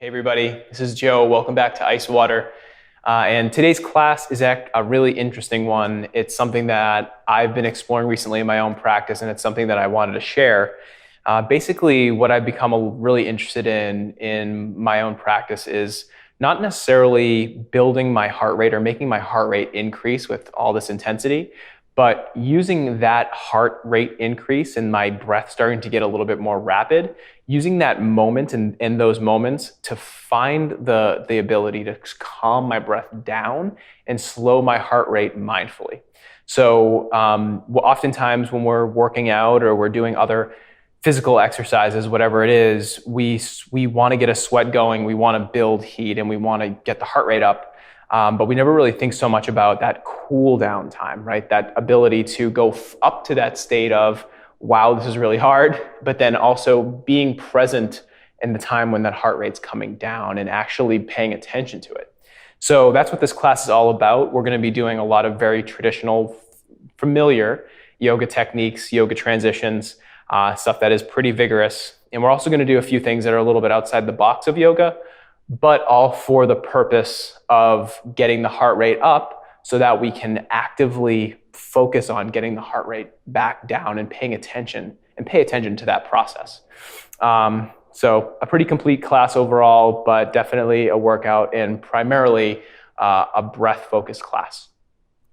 Hey everybody, this is Joe. Welcome back to Icewater. And today's class is a really interesting one. It's something that I've been exploring recently in my own practice, and it's something that I wanted to share. Basically, what I've become really interested in my own practice is not necessarily building my heart rate or making my heart rate increase with all this intensity, but using that heart rate increase and my breath starting to get a little bit more rapid, using that moment and those moments to find the ability to calm my breath down and slow my heart rate mindfully. So oftentimes when we're working out or we're doing other physical exercises, whatever it is, we want to get a sweat going, we want to build heat, and we want to get the heart rate up. But we never really think so much about that cool down time, right? That ability to go up to that state of, wow, this is really hard, but then also being present in the time when that heart rate's coming down and actually paying attention to it. So that's what this class is all about. We're going to be doing a lot of very traditional, familiar yoga techniques, yoga transitions, stuff that is pretty vigorous. And we're also going to do a few things that are a little bit outside the box of yoga, but all for the purpose of getting the heart rate up so that we can actively focus on getting the heart rate back down and pay attention to that process. So a pretty complete class overall, but definitely a workout and primarily a breath-focused class.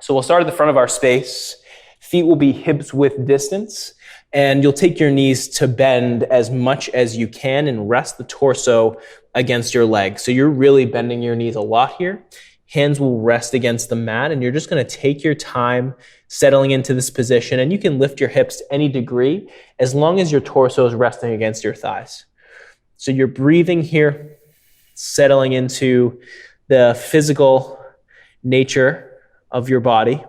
So we'll start at the front of our space. Feet will be hips width distance, and you'll take your knees to bend as much as you can and rest the torso against your legs. So you're really bending your knees a lot here. Hands will rest against the mat, and you're just going to take your time settling into this position, and you can lift your hips to any degree as long as your torso is resting against your thighs. So you're breathing here, settling into the physical nature of your body.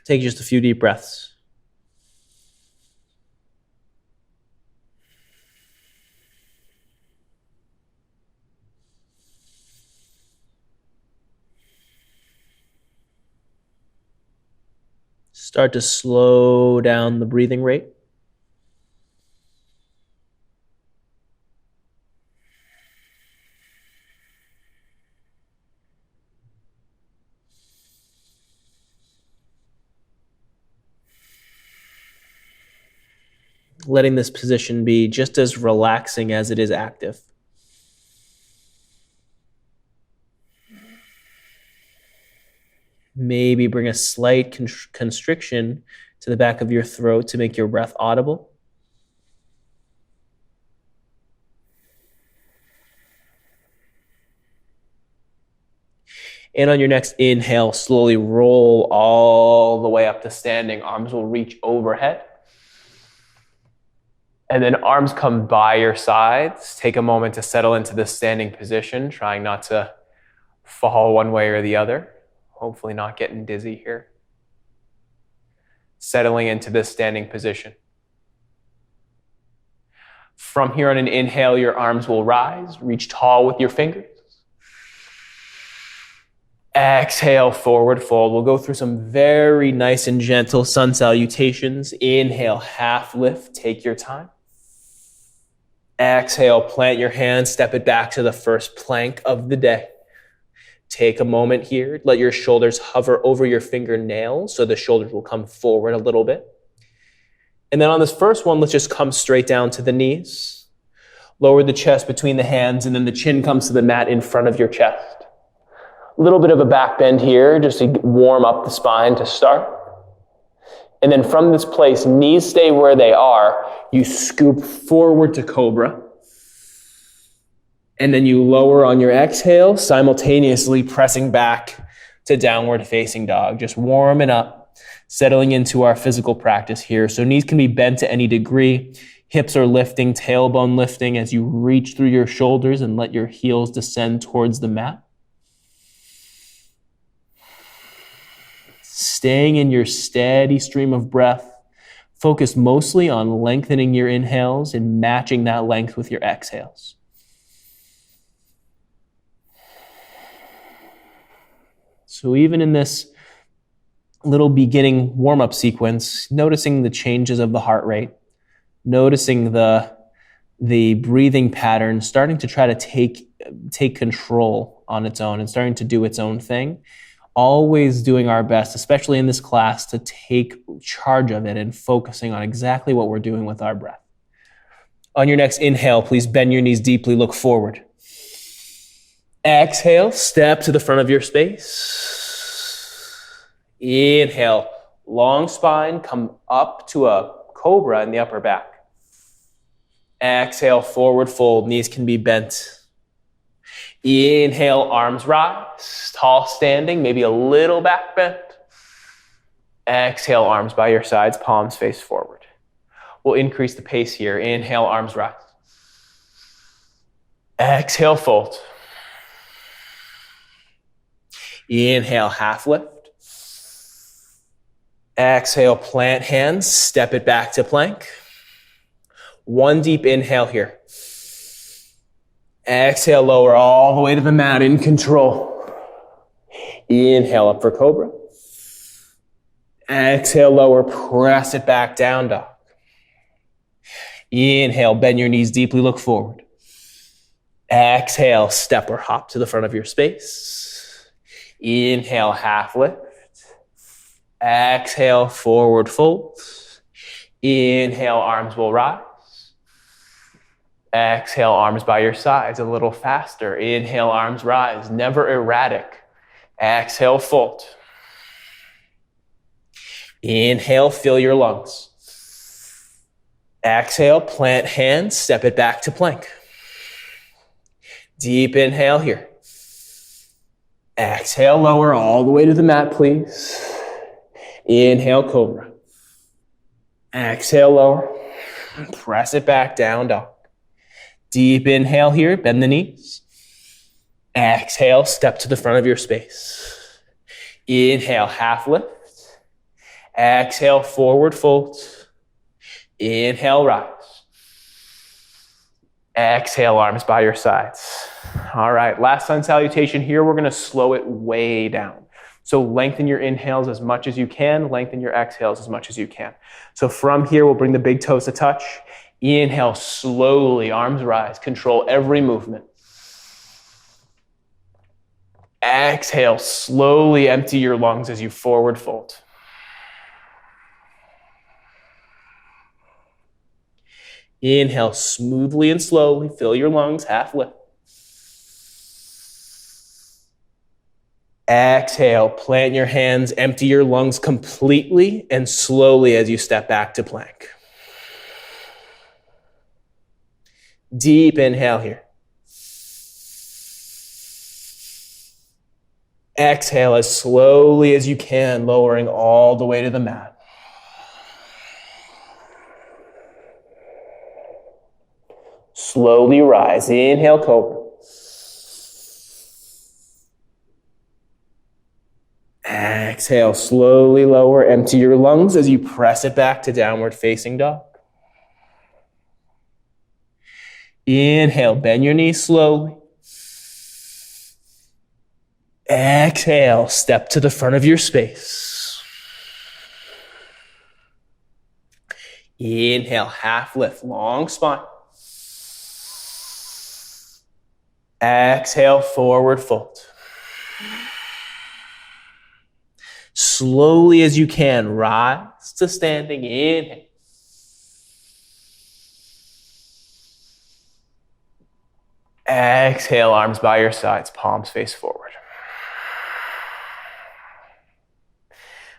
Take just a few deep breaths. Start to slow down the breathing rate. Letting this position be just as relaxing as it is active. Maybe bring a slight constriction to the back of your throat to make your breath audible. And on your next inhale, slowly roll all the way up to standing. Arms will reach overhead. And then arms come by your sides. Take a moment to settle into the standing position, trying not to fall one way or the other. Hopefully not getting dizzy here. Settling into this standing position. From here on an inhale, your arms will rise. Reach tall with your fingers. Exhale, forward fold. We'll go through some very nice and gentle sun salutations. Inhale, half lift. Take your time. Exhale, plant your hands. Step it back to the first plank of the day. Take a moment here. Let your shoulders hover over your fingernails so the shoulders will come forward a little bit. And then on this first one, let's just come straight down to the knees. Lower the chest between the hands, and then the chin comes to the mat in front of your chest. A little bit of a back bend here just to warm up the spine to start. And then from this place, knees stay where they are. You scoop forward to cobra. And then you lower on your exhale, simultaneously pressing back to downward facing dog. Just warming up, settling into our physical practice here. So knees can be bent to any degree. Hips are lifting, tailbone lifting as you reach through your shoulders and let your heels descend towards the mat. Staying in your steady stream of breath. Focus mostly on lengthening your inhales and matching that length with your exhales. So even in this little beginning warm-up sequence, noticing the changes of the heart rate, Noticing the breathing pattern starting to try to take control on its own and starting to do its own thing. Always doing our best, especially in this class, to take charge of it and focusing on exactly what we're doing with our breath. On your next inhale, please bend your knees deeply, look forward. Exhale, step to the front of your space. Inhale, long spine, come up to a cobra in the upper back. Exhale, forward fold, knees can be bent. Inhale, arms rise, tall standing, maybe a little back bend. Exhale, arms by your sides, palms face forward. We'll increase the pace here. Inhale, arms rise. Exhale, fold. Inhale, half lift. Exhale, plant hands, step it back to plank. One deep inhale here. Exhale, lower all the way to the mat in control. Inhale, up for cobra. Exhale, lower, press it back, down dog. Inhale, bend your knees deeply, look forward. Exhale, step or hop to the front of your space. Inhale, half lift. Exhale, forward fold. Inhale, arms will rise. Exhale, arms by your sides, a little faster. Inhale, arms rise, never erratic. Exhale, fold. Inhale, fill your lungs. Exhale, plant hands, step it back to plank. Deep inhale here. Exhale, lower all the way to the mat, please. Inhale, cobra. Exhale, lower. Press it back, down dog. Deep inhale here, bend the knees. Exhale, step to the front of your space. Inhale, half lift. Exhale, forward fold. Inhale, rise. Exhale, arms by your sides. All right, last sun salutation here. We're going to slow it way down. So lengthen your inhales as much as you can. Lengthen your exhales as much as you can. So from here, we'll bring the big toes to touch. Inhale, slowly, arms rise. Control every movement. Exhale, slowly empty your lungs as you forward fold. Inhale, smoothly and slowly, fill your lungs, half lift. Exhale, plant your hands, empty your lungs completely and slowly as you step back to plank. Deep inhale here. Exhale as slowly as you can, lowering all the way to the mat. Slowly rise. Inhale, cobra. Exhale, slowly lower. Empty your lungs as you press it back to downward facing dog. Inhale, bend your knees slowly. Exhale, step to the front of your space. Inhale, half lift, long spine. Exhale, forward fold. Slowly as you can, rise to standing. Inhale. Exhale, arms by your sides, palms face forward.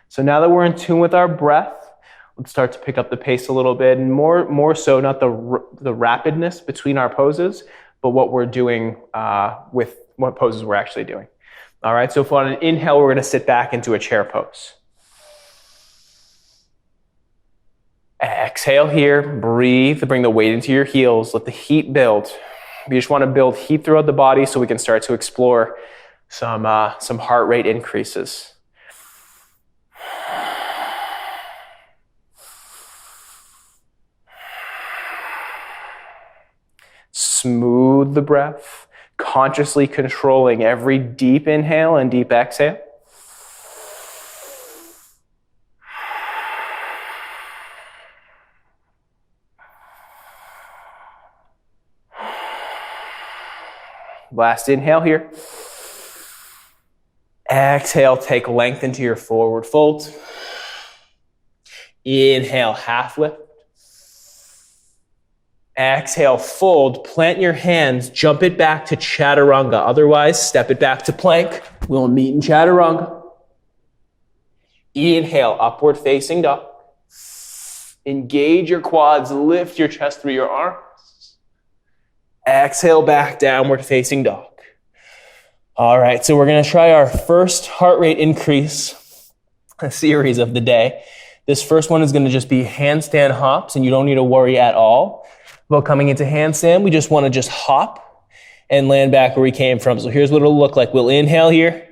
So now that we're in tune with our breath, let's start to pick up the pace a little bit, and more so not the rapidness between our poses, but what we're doing with what poses we're actually doing. All right, so for an inhale, we're going to sit back into a chair pose. Exhale here, breathe, bring the weight into your heels, let the heat build. We just want to build heat throughout the body so we can start to explore some heart rate increases. Smooth the breath, consciously controlling every deep inhale and deep exhale. Last inhale here. Exhale, take length into your forward fold. Inhale, half lift. Exhale, fold, plant your hands, jump it back to chaturanga. Otherwise, step it back to plank. We'll meet in chaturanga. Inhale, upward facing dog. Engage your quads, lift your chest through your arms. Exhale, back, downward facing dog. All right, so we're gonna try our first heart rate increase series of the day. This first one is gonna just be handstand hops, and you don't need to worry at all about coming into handstand. We just wanna just hop and land back where we came from. So here's what it'll look like. We'll inhale here,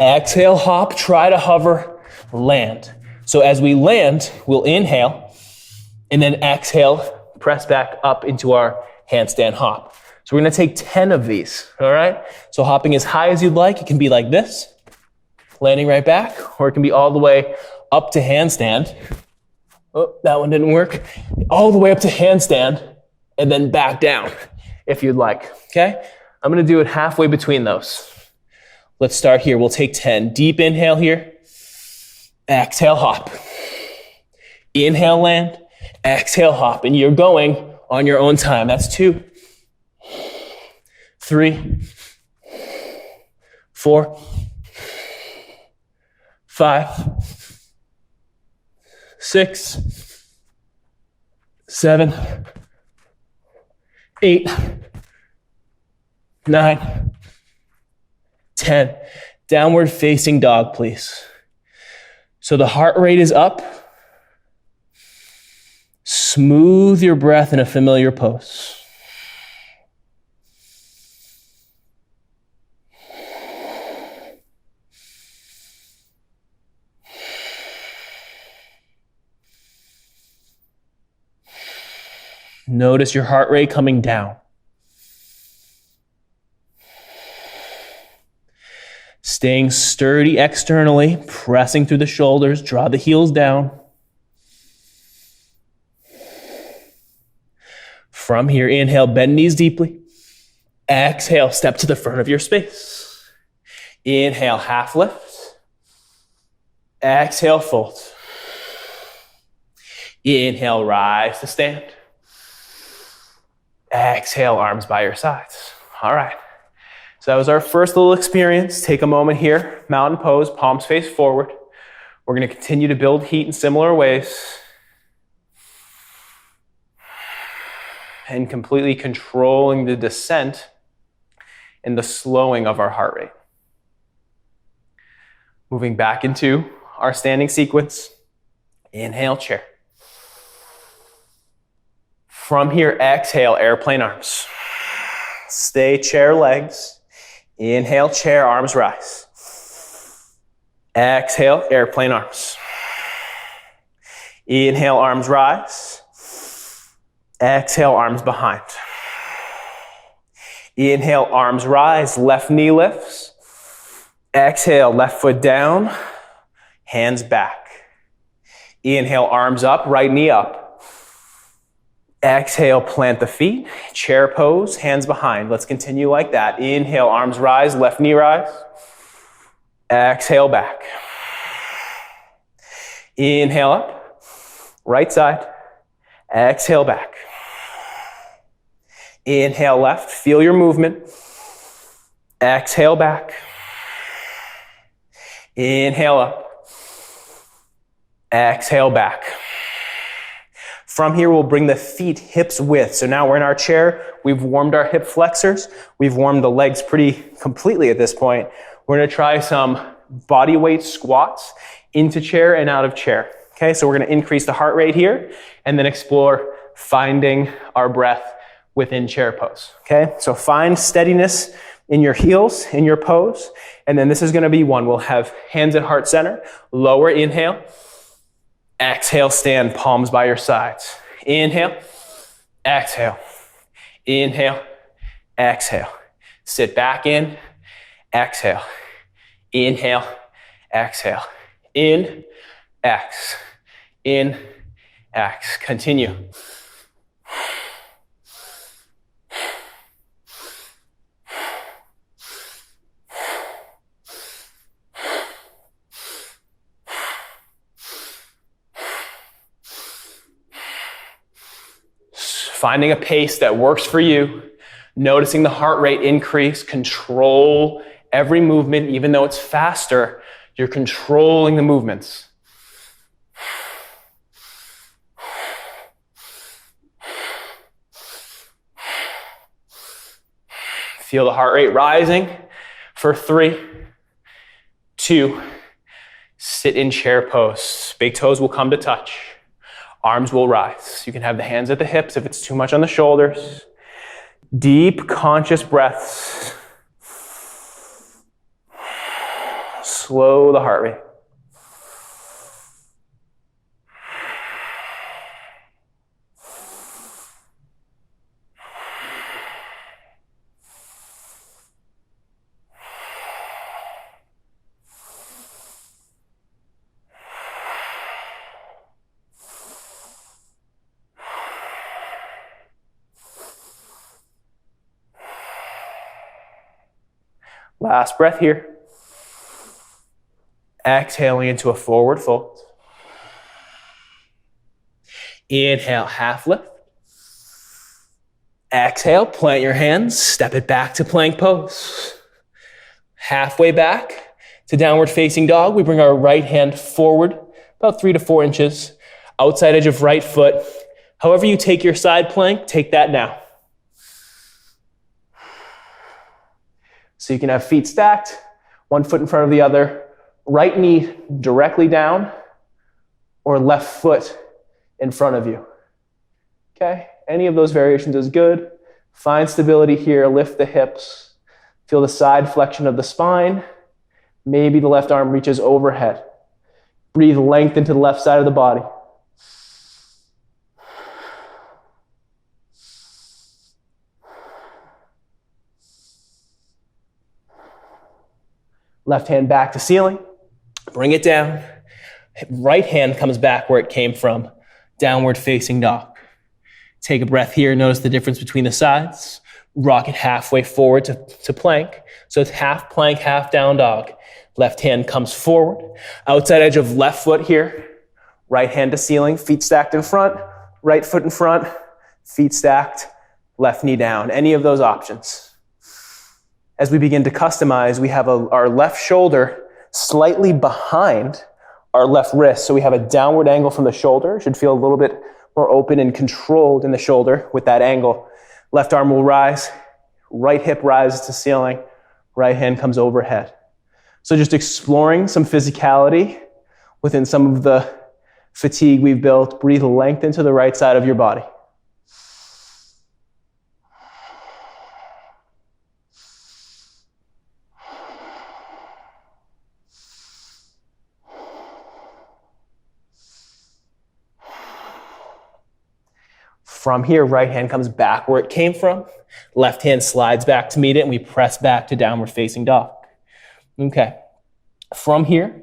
exhale, hop, try to hover, land. So as we land, we'll inhale, and then exhale, press back up into our handstand hop. So we're gonna take 10 of these, all right? So hopping as high as you'd like. It can be like this, landing right back, or it can be all the way up to handstand. Oh, that one didn't work. All the way up to handstand, and then back down, if you'd like, okay? I'm gonna do it halfway between those. Let's start here. We'll take 10. Deep inhale here. Exhale, hop. Inhale, land. Exhale, hop. And you're going on your own time. That's 2, 3, 4, 5, 6, 7, 8, 9, 10. Downward facing dog, please. So the heart rate is up. Smooth your breath in a familiar pose. Notice your heart rate coming down. Staying sturdy externally, pressing through the shoulders, draw the heels down. From here, inhale, bend knees deeply. Exhale, step to the front of your space. Inhale, half lift. Exhale, fold. Inhale, rise to stand. Exhale, arms by your sides. All right. So that was our first little experience. Take a moment here, mountain pose, palms face forward. We're gonna continue to build heat in similar ways and completely controlling the descent and the slowing of our heart rate. Moving back into our standing sequence. Inhale, chair. From here, exhale, airplane arms. Stay chair legs. Inhale, chair, arms rise. Exhale, airplane arms. Inhale, arms rise. Exhale, arms behind. Inhale, arms rise, left knee lifts. Exhale, left foot down, hands back. Inhale, arms up, right knee up. Exhale, plant the feet, chair pose, hands behind. Let's continue like that. Inhale, arms rise, left knee rise. Exhale, back. Inhale up, right side. Exhale, back. Inhale, left, feel your movement. Exhale, back. Inhale up. Exhale, back. From here, we'll bring the feet hips width. So now we're in our chair. We've warmed our hip flexors. We've warmed the legs pretty completely at this point. We're gonna try some body weight squats into chair and out of chair. Okay, so we're gonna increase the heart rate here and then explore finding our breath within chair pose. Okay, so find steadiness in your heels, in your pose. And then this is gonna be one. We'll have hands at heart center, lower inhale. Exhale, stand, palms by your sides. Inhale, exhale, inhale, exhale. Sit back in, exhale, inhale, exhale, in, X, in, X. Continue. Finding a pace that works for you, noticing the heart rate increase, control every movement, even though it's faster, you're controlling the movements. Feel the heart rate rising for 3, 2, sit in chair pose. Big toes will come to touch. Arms will rise. You can have the hands at the hips if it's too much on the shoulders. Deep, conscious breaths. Slow the heart rate. Last breath here. Exhaling into a forward fold. Inhale, half lift. Exhale, plant your hands, step it back to plank pose. Halfway back to downward facing dog, we bring our right hand forward about 3 to 4 inches, outside edge of right foot. However you take your side plank, take that now. So you can have feet stacked, one foot in front of the other, right knee directly down, or left foot in front of you. Okay? Any of those variations is good. Find stability here, lift the hips, feel the side flexion of the spine. Maybe the left arm reaches overhead. Breathe length into the left side of the body. Left hand back to ceiling. Bring it down. Right hand comes back where it came from. Downward facing dog. Take a breath here. Notice the difference between the sides. Rock it halfway forward to plank. So it's half plank, half down dog. Left hand comes forward. Outside edge of left foot here. Right hand to ceiling. Feet stacked in front. Right foot in front. Feet stacked. Left knee down. Any of those options. As we begin to customize, we have our left shoulder slightly behind our left wrist. So we have a downward angle from the shoulder. Should feel a little bit more open and controlled in the shoulder with that angle. Left arm will rise. Right hip rises to ceiling. Right hand comes overhead. So just exploring some physicality within some of the fatigue we've built. Breathe length into the right side of your body. From here, right hand comes back where it came from. Left hand slides back to meet it, and we press back to downward facing dog. Okay. From here,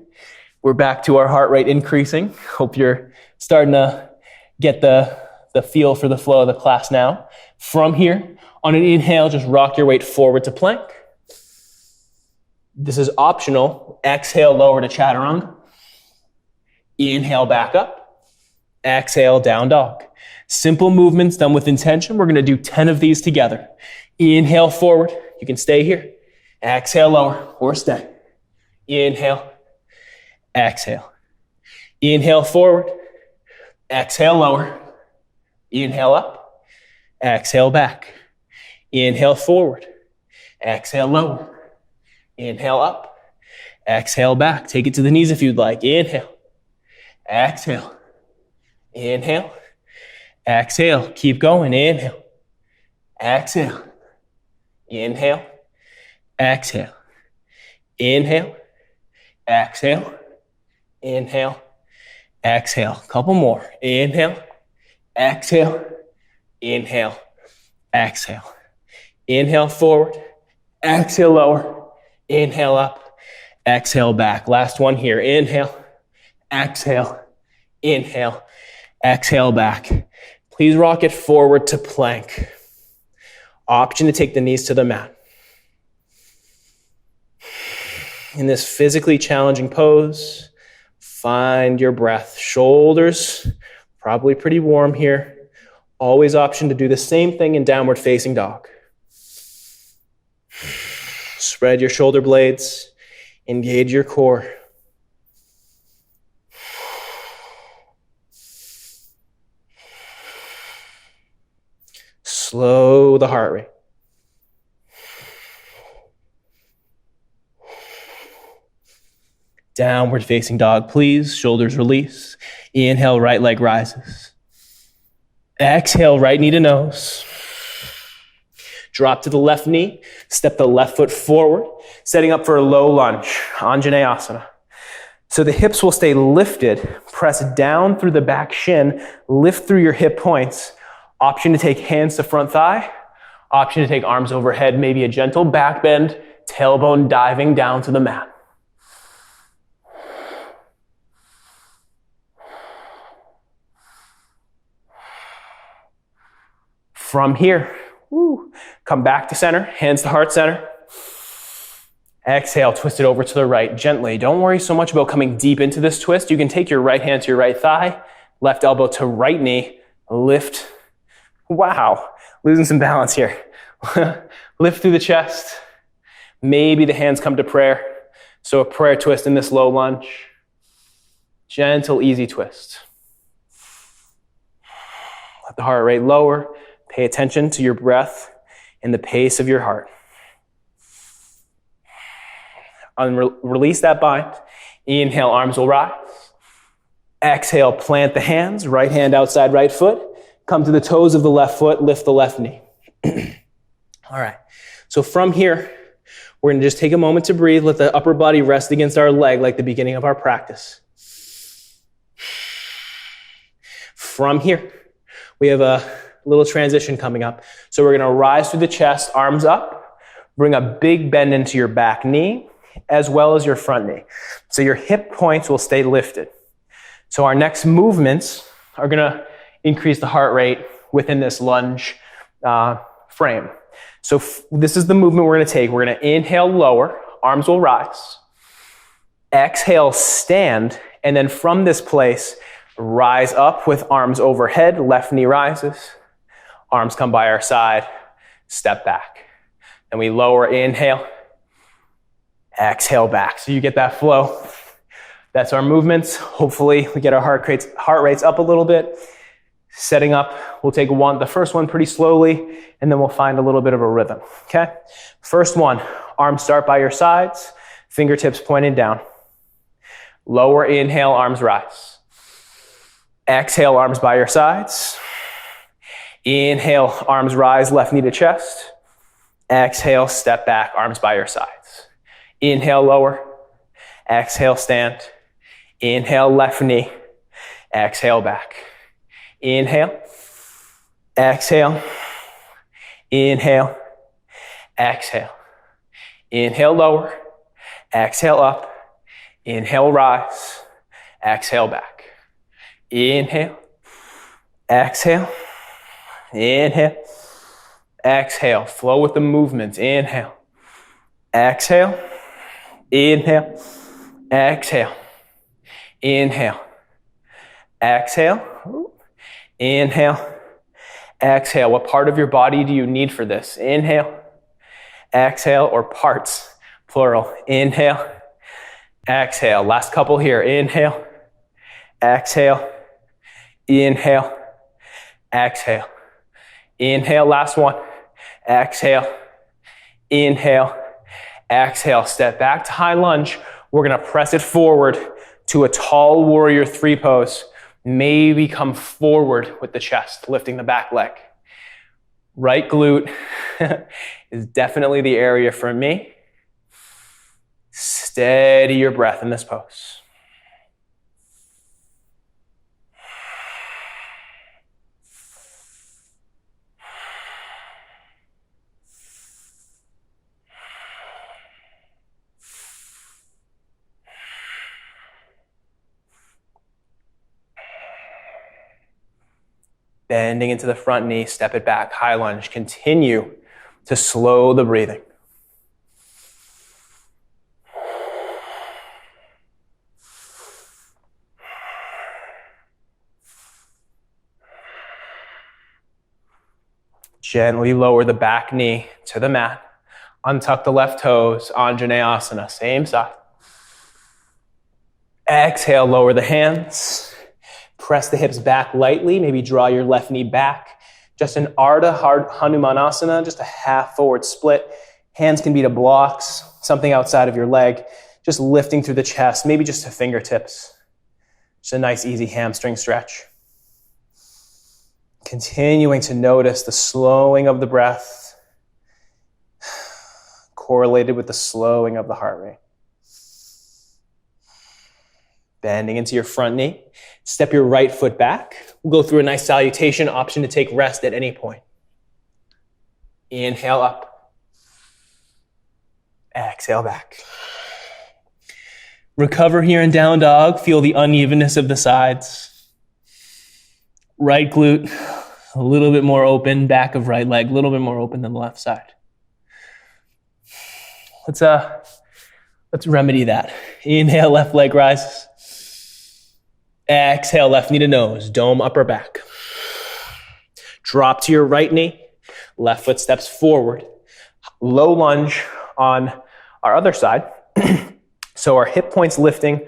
we're back to our heart rate increasing. Hope you're starting to get the feel for the flow of the class now. From here, on an inhale, just rock your weight forward to plank. This is optional. Exhale, lower to chaturanga. Inhale, back up. Exhale, down dog. Simple movements done with intention. We're going to do 10 of these together. Inhale forward. You can stay here. Exhale lower or stay. Inhale. Exhale. Inhale forward. Exhale lower. Inhale up. Exhale back. Inhale forward. Exhale lower. Inhale up. Exhale back. Take it to the knees if you'd like. Inhale. Exhale. Inhale. Exhale. Keep going. Inhale. Exhale. Inhale. Exhale. Inhale. Exhale. Inhale. Exhale. Couple more. Inhale. Exhale. Inhale. Exhale. Inhale forward. Exhale lower. Inhale up. Exhale back. Last one here. Inhale. Exhale. Inhale. Exhale back. Please rock it forward to plank. Option to take the knees to the mat. In this physically challenging pose, find your breath. Shoulders, probably pretty warm here. Always option to do the same thing in downward facing dog. Spread your shoulder blades, engage your core. Slow the heart rate. Downward facing dog, please. Shoulders release. Inhale, right leg rises. Exhale, right knee to nose. Drop to the left knee. Step the left foot forward, setting up for a low lunge, Anjaneyasana. So the hips will stay lifted. Press down through the back shin. Lift through your hip points. Option to take hands to front thigh. Option to take arms overhead, maybe a gentle back bend, tailbone diving down to the mat. From here, come back to center, hands to heart center. Exhale, twist it over to the right gently. Don't worry so much about coming deep into this twist. You can take your right hand to your right thigh, left elbow to right knee, lift. Wow, losing some balance here. Lift through the chest. Maybe the hands come to prayer. So a prayer twist in this low lunge. Gentle, easy twist. Let the heart rate lower. Pay attention to your breath and the pace of your heart. Release that bind. Inhale, arms will rise. Exhale, plant the hands. Right hand outside right foot. Come to the toes of the left foot. Lift the left knee. All right. So from here, we're going to just take a moment to breathe. Let the upper body rest against our leg like the beginning of our practice. From here, we have a little transition coming up. So we're going to rise through the chest, arms up, bring a big bend into your back knee as well as your front knee. So your hip points will stay lifted. So our next movements are going to increase the heart rate within this lunge frame. So this is the movement we're going to take. We're going to inhale, lower, arms will rise. Exhale, stand, and then from this place, rise up with arms overhead, left knee rises. Arms come by our side, step back. And we lower, inhale, exhale back. So you get that flow. That's our movements. Hopefully we get our heart rates up a little bit. Setting up, we'll take the first one pretty slowly, and then we'll find a little bit of a rhythm, okay? First one, arms start by your sides, fingertips pointed down. Lower, inhale, arms rise. Exhale, arms by your sides. Inhale, arms rise, left knee to chest. Exhale, step back, arms by your sides. Inhale, lower. Exhale, stand. Inhale, left knee. Exhale, back. Inhale. Exhale. Inhale. Exhale. Inhale, lower. Exhale, up. Inhale, rise. Exhale, back. Inhale. Exhale. Inhale. Exhale. Flow with the movements. Inhale. Exhale. Inhale. Exhale. Inhale. Exhale. Inhale. Exhale. What part of your body do you need for this? Inhale. Exhale, or parts, plural. Inhale. Exhale. Last couple here. Inhale. Exhale. Inhale. Exhale. Inhale, last one. Exhale. Inhale. Exhale. Step back to high lunge. We're going to press it forward to a tall warrior three pose. Maybe come forward with the chest, lifting the back leg. Right glute is definitely the area for me. Steady your breath in this pose. Bending into the front knee, step it back, high lunge. Continue to slow the breathing. Gently lower the back knee to the mat. Untuck the left toes, Anjaneyasana, same side. Exhale, lower the hands. Press the hips back lightly, maybe draw your left knee back. Just an Ardha Hanumanasana, just a half forward split. Hands can be to blocks, something outside of your leg. Just lifting through the chest, maybe just to fingertips. Just a nice easy hamstring stretch. Continuing to notice the slowing of the breath, correlated with the slowing of the heart rate. Bending into your front knee. Step your right foot back. We'll go through a nice salutation, option to take rest at any point. Inhale up. Exhale back. Recover here in down dog. Feel the unevenness of the sides. Right glute, a little bit more open. Back of right leg, a little bit more open than the left side. Let's remedy that. Inhale, left leg rises. Exhale, left knee to nose, dome upper back. Drop to your right knee, left foot steps forward. Low lunge on our other side. So our hip points lifting.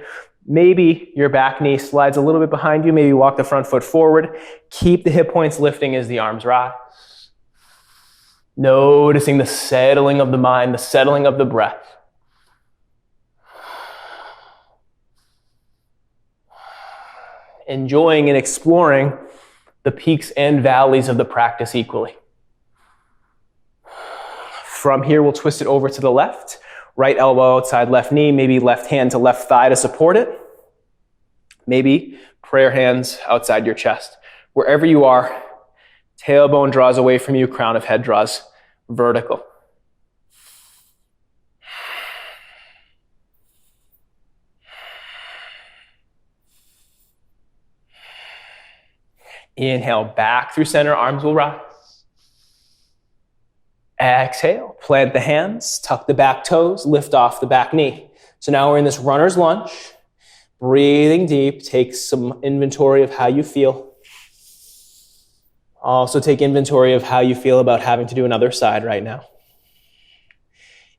Maybe your back knee slides a little bit behind you. Maybe walk the front foot forward. Keep the hip points lifting as the arms rise. Noticing the settling of the mind, the settling of the breath. Enjoying and exploring the peaks and valleys of the practice equally. From here, we'll twist it over to the left. Right elbow outside left knee, maybe left hand to left thigh to support it. Maybe prayer hands outside your chest. Wherever you are, tailbone draws away from you, crown of head draws vertical. Inhale, back through center, arms will rise. Exhale, plant the hands, tuck the back toes, lift off the back knee. So now we're in this runner's lunge. Breathing deep, take some inventory of how you feel. Also take inventory of how you feel about having to do another side right now.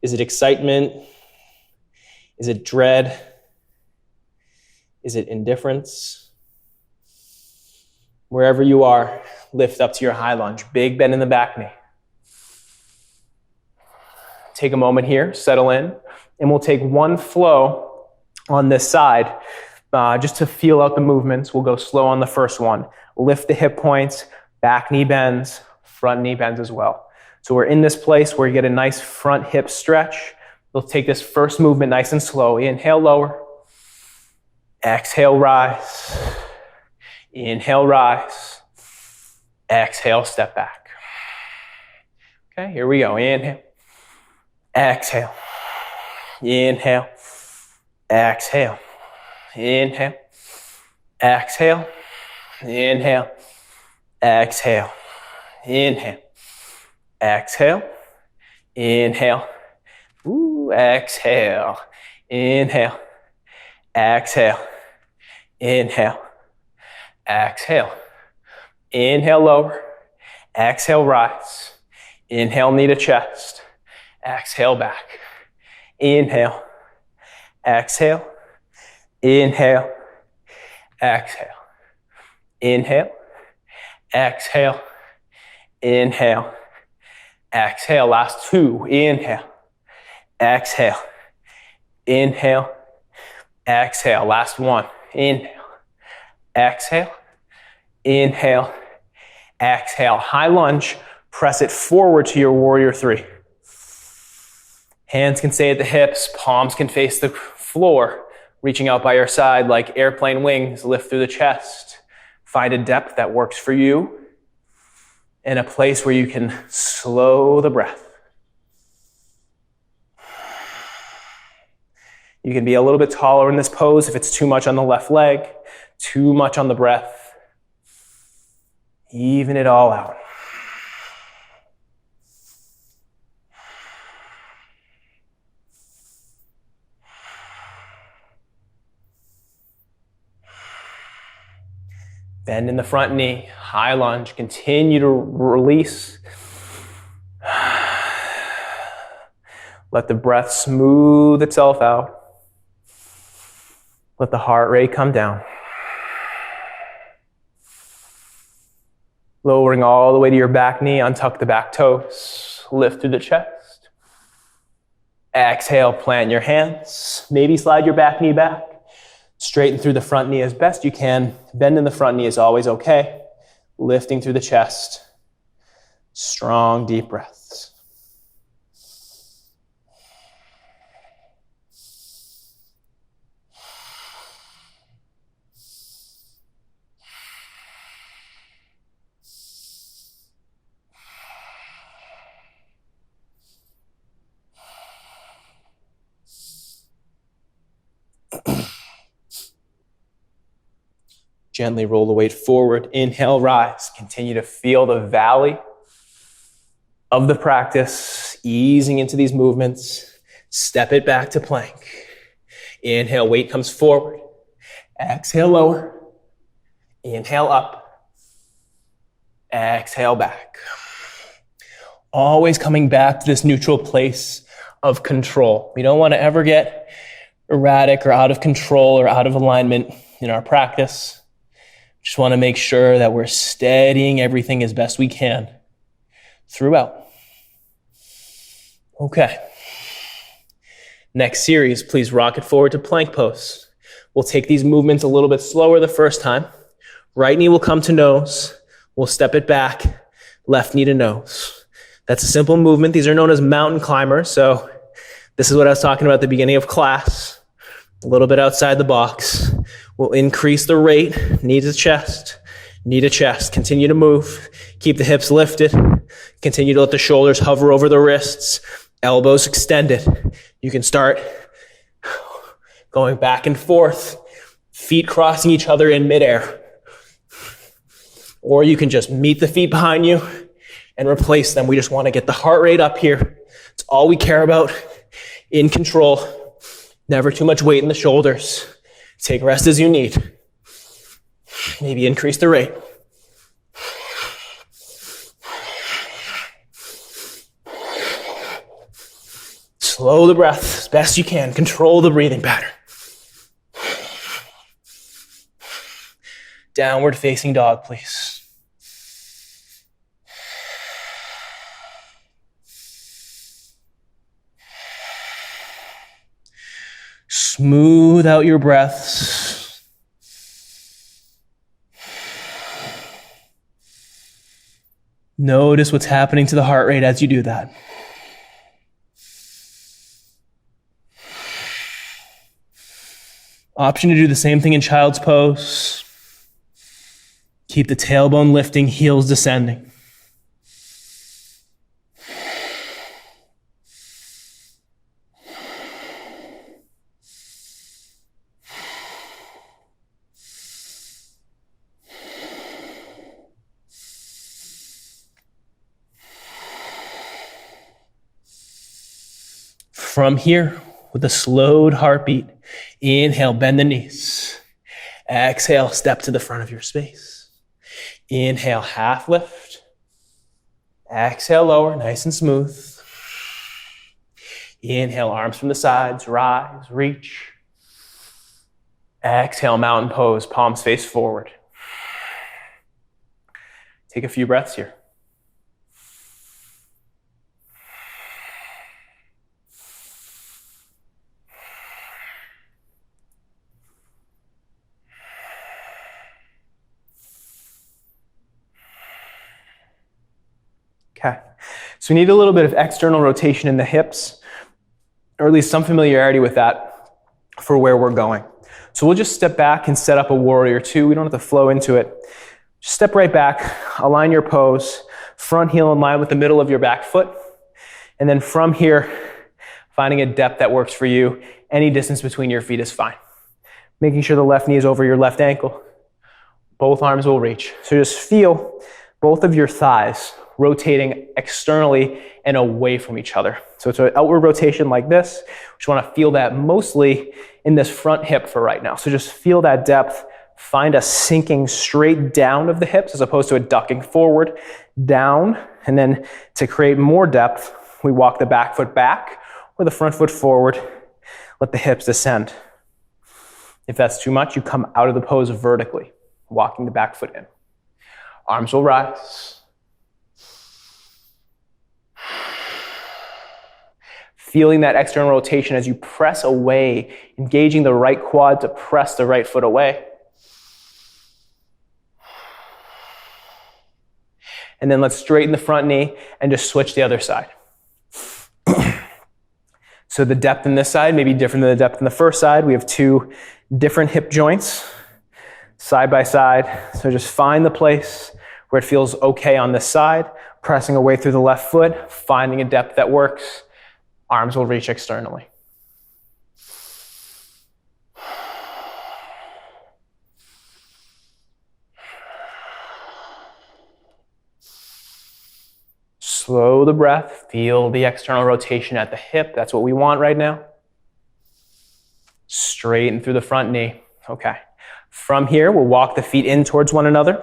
Is it excitement? Is it dread? Is it indifference? Wherever you are, lift up to your high lunge. Big bend in the back knee. Take a moment here, settle in, and we'll take one flow on this side just to feel out the movements. We'll go slow on the first one. Lift the hip points, back knee bends, front knee bends as well. So we're in this place where you get a nice front hip stretch. We'll take this first movement nice and slow. Inhale, lower. Exhale, rise. Inhale, rise. Exhale, step back. Okay, here we go. Inhale. Exhale. Inhale. Exhale. Inhale. Exhale. Inhale. Exhale. Inhale. Exhale. Inhale. Exhale. Inhale. Exhale. Inhale. Exhale. Inhale, lower. Exhale, rise. Inhale, knee to chest. Exhale, back. Inhale. Exhale. Inhale. Exhale. Inhale. Exhale. Inhale. Exhale. Last two. Inhale. Exhale. Inhale. Exhale. Last one. Inhale. Exhale. Inhale. Exhale. High lunge. Press it forward to your warrior three. Hands can stay at the hips. Palms can face the floor. Reaching out by your side like airplane wings. Lift through the chest. Find a depth that works for you. And a place where you can slow the breath. You can be a little bit taller in this pose if it's too much on the left leg, too much on the breath. Even it all out. Bend in the front knee, high lunge, continue to release Let the breath smooth itself out. Let the heart rate come down. Lowering all the way to your back knee, untuck the back toes, lift through the chest. Exhale, plant your hands. Maybe slide your back knee back. Straighten through the front knee as best you can. Bend in the front knee is always okay. Lifting through the chest. Strong, deep breaths. Gently roll the weight forward. Inhale, rise. Continue to feel the valley of the practice, easing into these movements. Step it back to plank. Inhale, weight comes forward. Exhale, lower. Inhale, up. Exhale, back. Always coming back to this neutral place of control. We don't want to ever get erratic or out of control or out of alignment in our practice. Just want to make sure that we're steadying everything as best we can throughout. Okay. Next series, please rock it forward to plank pose. We'll take these movements a little bit slower the first time. Right knee will come to nose. We'll step it back. Left knee to nose. That's a simple movement. These are known as mountain climbers. So this is what I was talking about at the beginning of class. A little bit outside the box. We'll increase the rate, knee to chest, knee to chest. Continue to move. Keep the hips lifted. Continue to let the shoulders hover over the wrists. Elbows extended. You can start going back and forth, feet crossing each other in midair. Or you can just meet the feet behind you and replace them. We just want to get the heart rate up here. It's all we care about. In control. Never too much weight in the shoulders. Take rest as you need. Maybe increase the rate. Slow the breath as best you can. Control the breathing pattern. Downward facing dog, please. Smooth out your breaths. Notice what's happening to the heart rate as you do that. Option to do the same thing in child's pose. Keep the tailbone lifting, heels descending. From here, with a slowed heartbeat, inhale, bend the knees. Exhale, step to the front of your space. Inhale, half lift. Exhale, lower, nice and smooth. Inhale, arms from the sides, rise, reach. Exhale, mountain pose, palms face forward. Take a few breaths here. Okay, so we need a little bit of external rotation in the hips, or at least some familiarity with that for where we're going. So we'll just step back and set up a warrior two. We don't have to flow into it. Just step right back, align your pose, front heel in line with the middle of your back foot. And then from here, finding a depth that works for you. Any distance between your feet is fine. Making sure the left knee is over your left ankle. Both arms will reach. So just feel both of your thighs rotating externally and away from each other. So it's an outward rotation like this. We just want to feel that mostly in this front hip for right now. So just feel that depth. Find a sinking straight down of the hips as opposed to a ducking forward, down. And then to create more depth, we walk the back foot back, or the front foot forward. Let the hips descend. If that's too much, you come out of the pose vertically, walking the back foot in. Arms will rise. Feeling that external rotation as you press away, engaging the right quad to press the right foot away. And then let's straighten the front knee and just switch the other side. So the depth in this side may be different than the depth in the first side. We have two different hip joints, side by side. So just find the place where it feels okay on this side, pressing away through the left foot, finding a depth that works. Arms will reach externally. Slow the breath. Feel the external rotation at the hip. That's what we want right now. Straighten through the front knee. Okay. From here, we'll walk the feet in towards one another.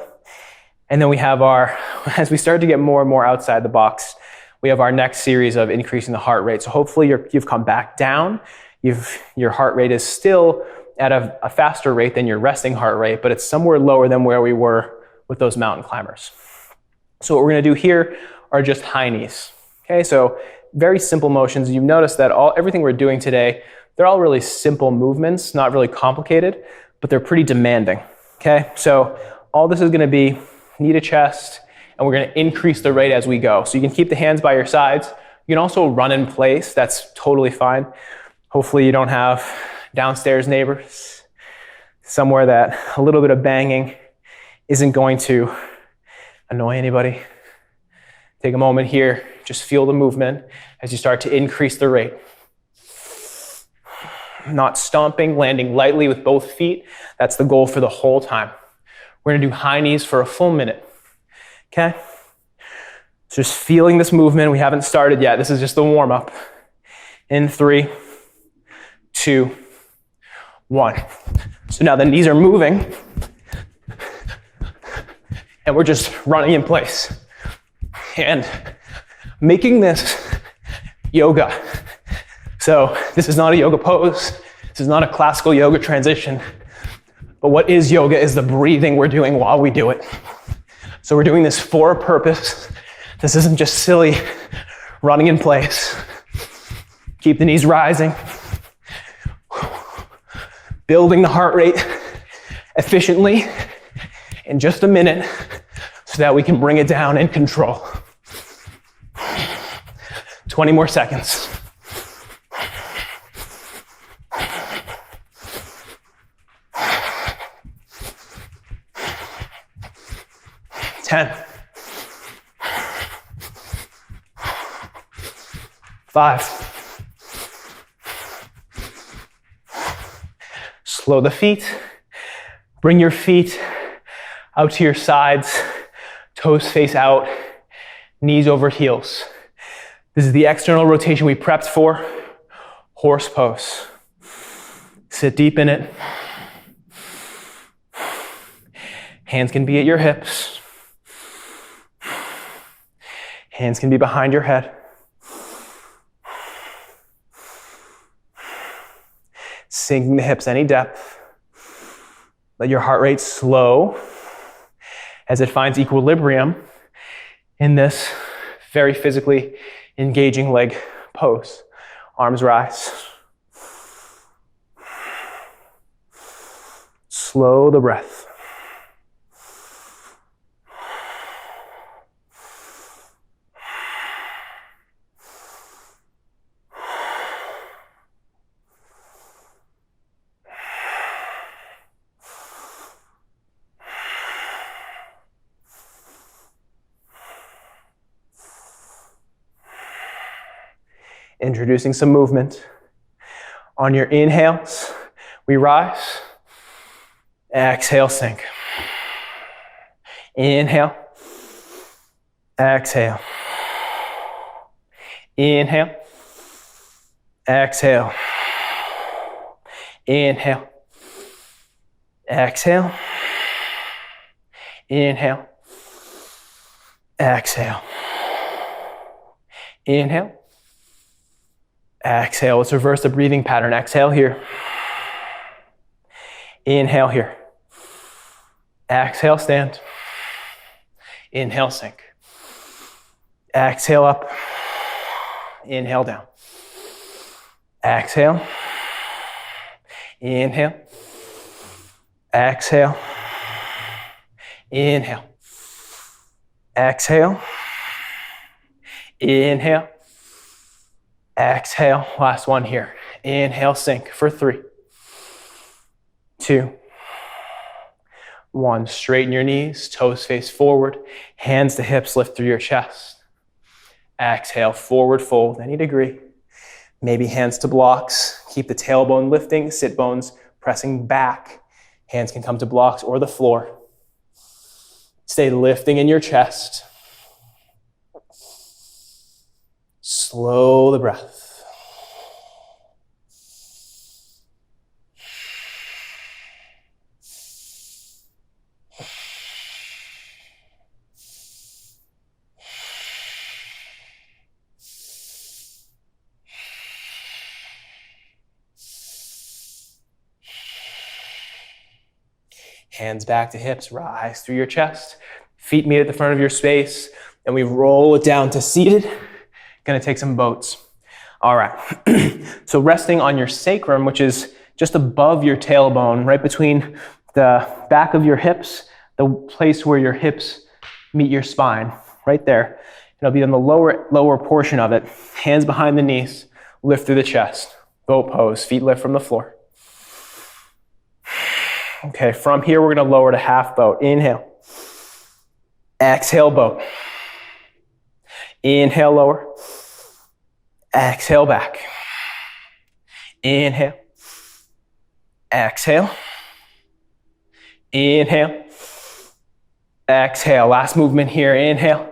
And then we have as we start to get more and more outside the box, we have our next series of increasing the heart rate. So hopefully you've come back down. Your heart rate is still at a faster rate than your resting heart rate, but it's somewhere lower than where we were with those mountain climbers. So what we're gonna do here are just high knees. Okay, so very simple motions. You've noticed that everything we're doing today, they're all really simple movements, not really complicated, but they're pretty demanding. Okay, so all this is gonna be knee to chest, and we're gonna increase the rate as we go. So you can keep the hands by your sides. You can also run in place, that's totally fine. Hopefully you don't have downstairs neighbors, somewhere that a little bit of banging isn't going to annoy anybody. Take a moment here, just feel the movement as you start to increase the rate. Not stomping, landing lightly with both feet. That's the goal for the whole time. We're gonna do high knees for a full minute, okay? So just feeling this movement. We haven't started yet. This is just the warm up. In 3, 2, 1. So now the knees are moving and we're just running in place. And making this yoga. So this is not a yoga pose. This is not a classical yoga transition. But what is yoga is the breathing we're doing while we do it. So we're doing this for a purpose. This isn't just silly running in place. Keep the knees rising. Building the heart rate efficiently in just a minute so that we can bring it down in control. 20 more seconds. Ten. 5. Slow the feet. Bring your feet out to your sides. Toes face out. Knees over heels. This is the external rotation we prepped for. Horse pose. Sit deep in it. Hands can be at your hips. Hands can be behind your head. Sinking the hips any depth. Let your heart rate slow as it finds equilibrium in this very physically engaging leg pose. Arms rise. Slow the breath. Introducing some movement. On your inhales, we rise. Exhale, sink. Inhale. Exhale. Inhale. Exhale. Inhale. Exhale. Inhale. Exhale. Inhale. Exhale. Let's reverse the breathing pattern. Exhale here. Inhale here. Exhale, stand. Inhale, sink. Exhale up. Inhale down. Exhale. Inhale. Exhale. Inhale. Exhale. Inhale. Exhale. Last one here. Inhale, sink for 3, 2, 1. Straighten your knees, toes face forward, hands to hips, lift through your chest. Exhale, forward fold any degree. Maybe hands to blocks. Keep the tailbone lifting, sit bones pressing back. Hands can come to blocks or the floor. Stay lifting in your chest. Slow the breath. Hands back to hips, rise through your chest. Feet meet at the front of your space, and we roll it down to seated. Gonna take some boats. All right, so resting on your sacrum, which is just above your tailbone, right between the back of your hips, the place where your hips meet your spine, right there. It'll be on the lower portion of it. Hands behind the knees, lift through the chest. Boat pose, feet lift from the floor. Okay, from here, we're gonna lower to half boat. Inhale. Exhale, boat. Inhale, lower. Exhale, back. Inhale. Exhale. Inhale. Exhale. Last movement here. Inhale.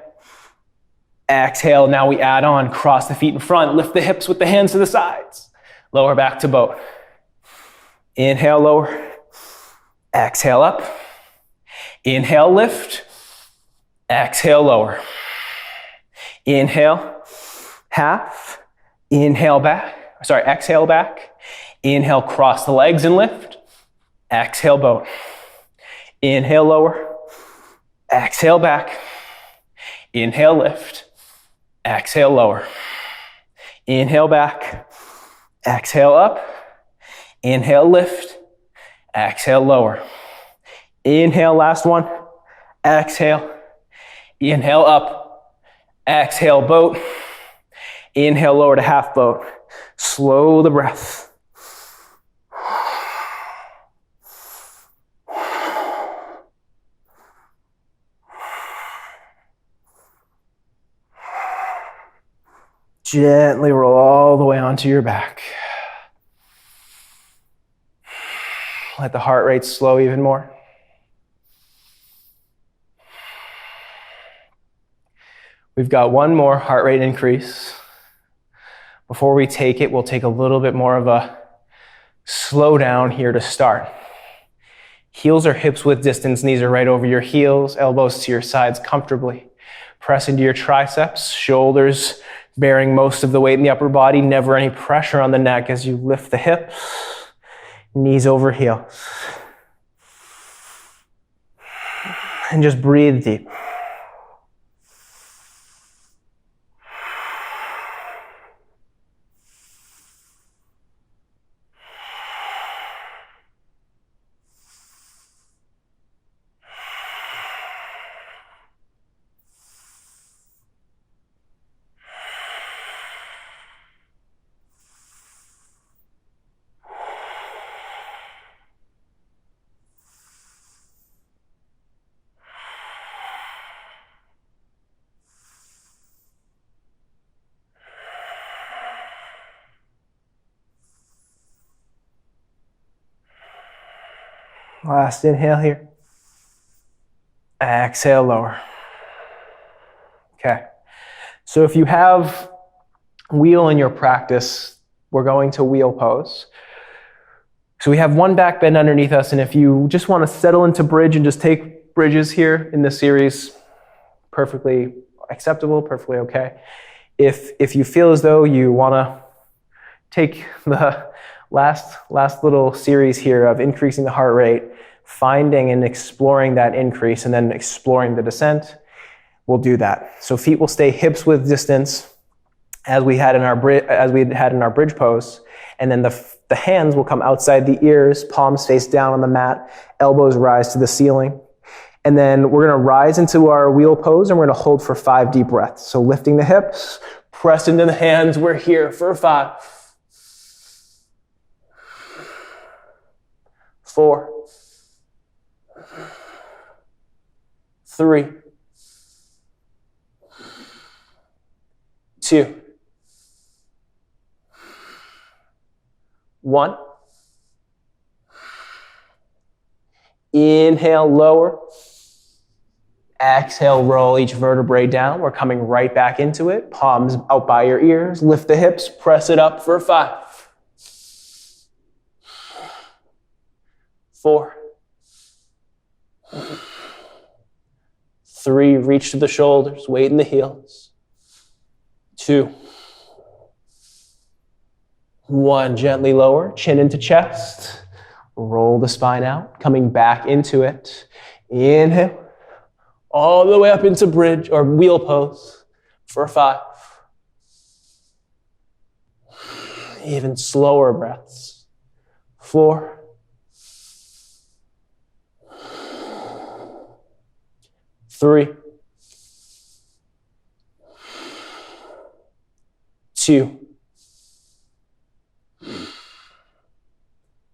Exhale. Now we add on. Cross the feet in front. Lift the hips with the hands to the sides. Lower back to boat. Inhale, lower. Exhale, up. Inhale, lift. Exhale, lower. Inhale, half. Inhale, back. Sorry, exhale, back. Inhale, cross the legs and lift. Exhale, boat. Inhale, lower. Exhale, back. Inhale, lift. Exhale, lower. Inhale, back. Exhale, up. Inhale, lift. Exhale, lower. Inhale, last one. Exhale. Inhale, up. Exhale, boat. Inhale, lower to half boat. Slow the breath. Gently roll all the way onto your back. Let the heart rate slow even more. We've got one more heart rate increase. Before we take it, we'll take a little bit more of a slow down here to start. Heels or hips width distance, knees are right over your heels, elbows to your sides comfortably. Press into your triceps, shoulders bearing most of the weight in the upper body, never any pressure on the neck as you lift the hips. Knees over heels. And just breathe deep. Last inhale here. Exhale, lower. Okay. So if you have wheel in your practice, we're going to wheel pose. So we have one back bend underneath us, and if you just want to settle into bridge and just take bridges here in this series, perfectly acceptable, perfectly okay. If you feel as though you want to take the last little series here of increasing the heart rate, finding and exploring that increase, and then exploring the descent. We'll do that. So feet will stay hips width distance as we had in our bridge pose, and then the hands will come outside the ears, palms face down on the mat, elbows rise to the ceiling. And then we're going to rise into our wheel pose, and we're going to hold for 5 deep breaths. So lifting the hips, press into the hands. We're here for 5, 4, 3, 2, 1. Inhale, lower. Exhale, roll each vertebrae down. We're coming right back into it. Palms out by your ears. Lift the hips, press it up for 5, 4, 3, reach to the shoulders, weight in the heels. 2, 1, gently lower, chin into chest. Roll the spine out, coming back into it. Inhale, all the way up into bridge or wheel pose for 5. Even slower breaths. 4, 3, 2,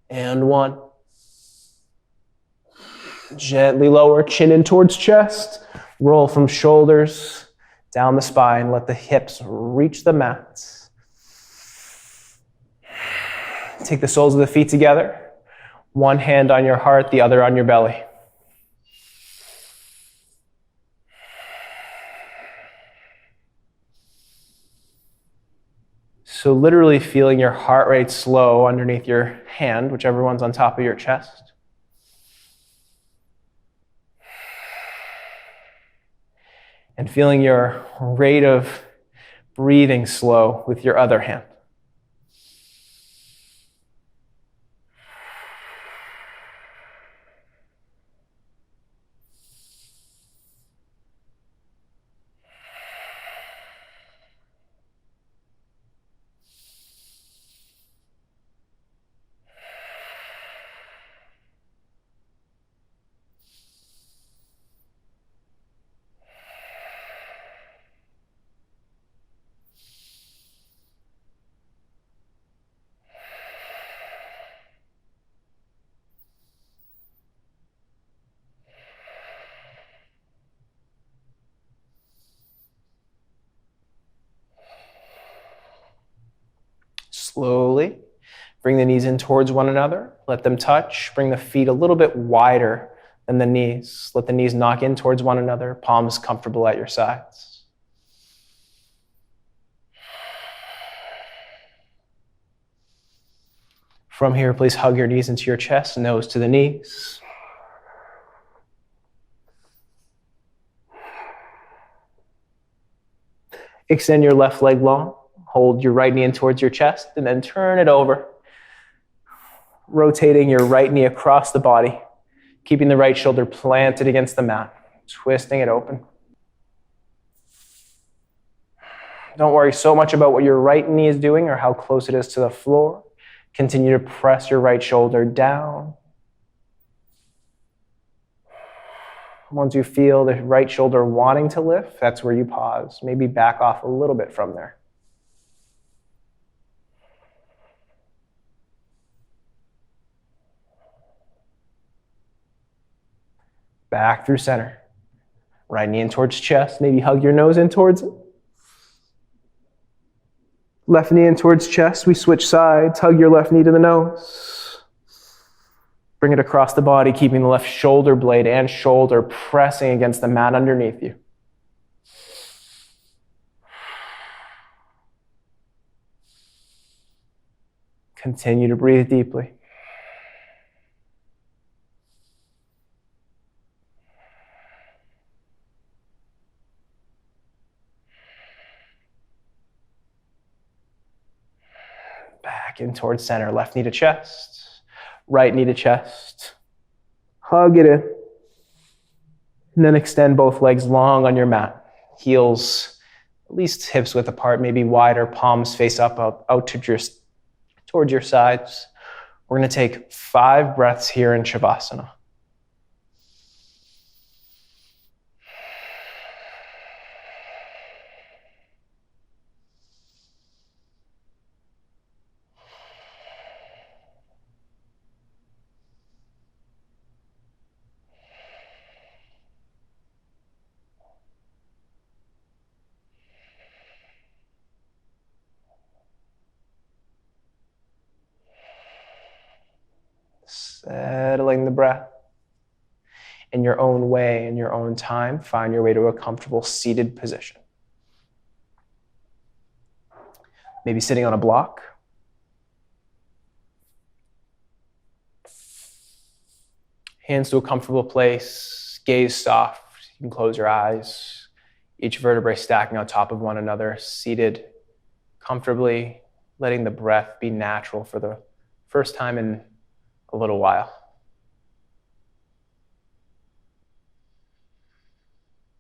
and 1. Gently lower, chin in towards chest. Roll from shoulders down the spine. Let the hips reach the mat. Take the soles of the feet together. One hand on your heart, the other on your belly. So literally feeling your heart rate slow underneath your hand, whichever one's on top of your chest. And feeling your rate of breathing slow with your other hand. Slowly, bring the knees in towards one another. Let them touch. Bring the feet a little bit wider than the knees. Let the knees knock in towards one another. Palms comfortable at your sides. From here, please hug your knees into your chest, nose to the knees. Extend your left leg long. Hold your right knee in towards your chest and then turn it over. Rotating your right knee across the body, keeping the right shoulder planted against the mat, twisting it open. Don't worry so much about what your right knee is doing or how close it is to the floor. Continue to press your right shoulder down. Once you feel the right shoulder wanting to lift, that's where you pause. Maybe back off a little bit from there. Back through center. Right knee in towards chest. Maybe hug your nose in towards it. Left knee in towards chest. We switch sides. Hug your left knee to the nose. Bring it across the body, keeping the left shoulder blade and shoulder pressing against the mat underneath you. Continue to breathe deeply. back in towards center. Left knee to chest, right knee to chest. Hug it in. And then extend both legs long on your mat. Heels at least hips width apart, maybe wider, palms face up, out towards your sides. We're going to take 5 breaths here in Shavasana. Settling the breath. In your own way, in your own time, find your way to a comfortable seated position. Maybe sitting on a block. Hands to a comfortable place, gaze soft. You can close your eyes. Each vertebrae stacking on top of one another, seated comfortably, letting the breath be natural for the first time in a little while.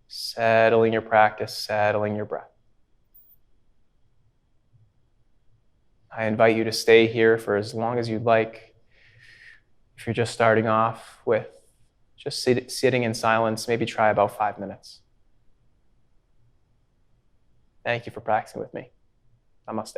Settling your practice, settling your breath. I invite you to stay here for as long as you'd like. If you're just starting off with just sitting in silence, maybe try about 5 minutes. Thank you for practicing with me. Namaste.